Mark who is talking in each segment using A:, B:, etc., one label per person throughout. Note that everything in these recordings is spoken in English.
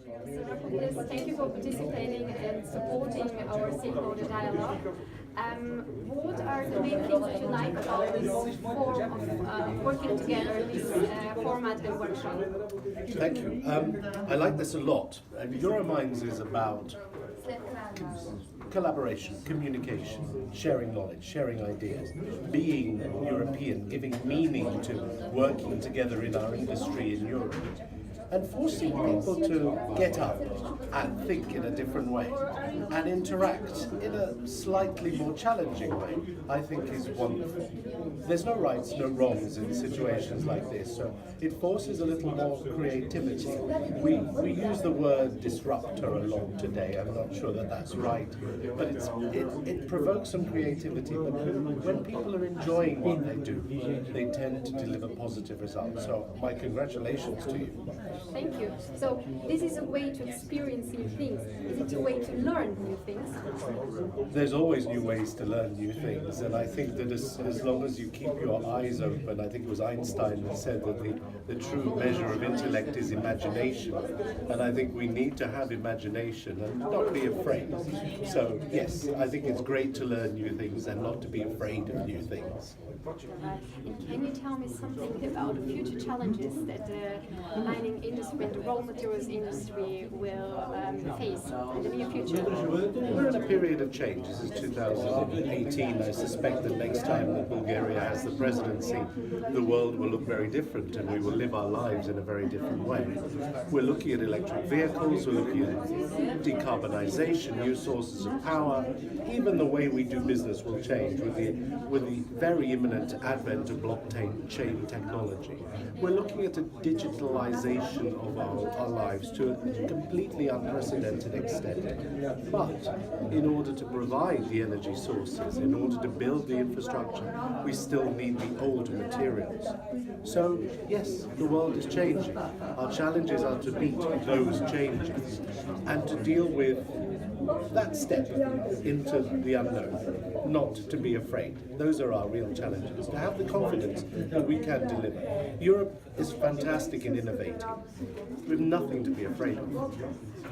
A: Rachovides, thank you for participating and supporting our stakeholder dialogue. What are the main things that you like about this form of working together, this format and workshop?
B: Thank you. I like this a lot. Euromines is about collaboration, communication, sharing knowledge, sharing ideas, being European, giving meaning to working together in our industry in Europe, and forcing people to get up and think in a different way and interact in a slightly more challenging way, I think is wonderful. There's no rights, no wrongs in situations like this, so it forces a little more creativity. We use the word disruptor a lot today. I'm not sure that that's right, but it provokes some creativity. But when people are enjoying what they do, they tend to deliver positive results. So my congratulations to you.
A: Thank you. So this is a way to experience new things. Is it a way to learn new things?
B: There's always new ways to learn new things, and I think that as long as you keep your eyes open, I think it was Einstein that said that the true measure of intellect is imagination, and I think we need to have imagination and not be afraid. So yes, I think it's great to learn new things and not to be afraid of new things.
A: And can you tell me something about the future challenges that the mining industry and the raw materials industry will face in the near future?
B: We're in a period of change. This is 2018. I suspect that next time that Bulgaria has the presidency, the world will look very different and we will live our lives in a very different way. We're looking at electric vehicles, we're looking at decarbonization, new sources of power. Even the way we do business will change with the very imminent advent of blockchain technology. We're looking at a digitalization of our lives to a completely unprecedented extent. But in order to provide the energy sources, in order to build the infrastructure, we still need the old materials. So yes, the world is changing. Our challenges are to meet those changes and to deal with that step into the unknown, not to be afraid. Those are our real challenges, to have the confidence that we can deliver. Europe is fantastic in innovating. We have nothing to be afraid of.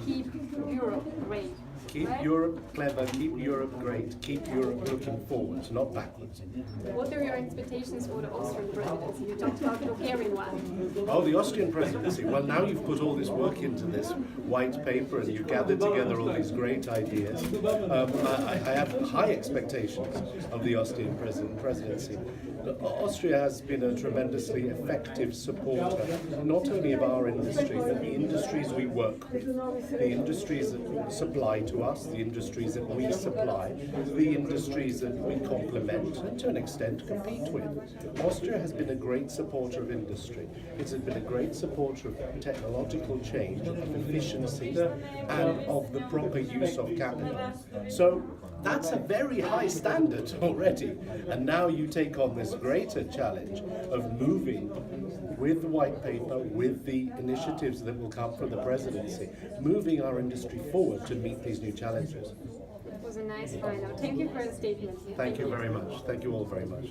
A: Keep Europe great.
B: Keep Europe clever, keep Europe great, keep Europe looking forwards, not backwards.
A: What are your expectations for the Austrian presidency? You talked about the Bulgarian one.
B: Oh, the Austrian presidency. Well, now you've put all this work into this white paper and you've gathered together all these great ideas. I have high expectations of the Austrian presidency. Austria has been a tremendously effective supporter, not only of our industry, but the industries we work with, the industries that supply to us, the industries that we supply, the industries that we complement and to an extent compete with. Austria has been a great supporter of industry. It has been a great supporter of technological change, of efficiency, and of the proper use of capital. So that's a very high standard already. And now you take on this greater challenge of moving with the white paper, with the initiatives that will come from the presidency, moving our industry forward to meet these new challenges.
A: It was a nice final. Thank you for the statement.
B: Thank you very much. Thank you all very much.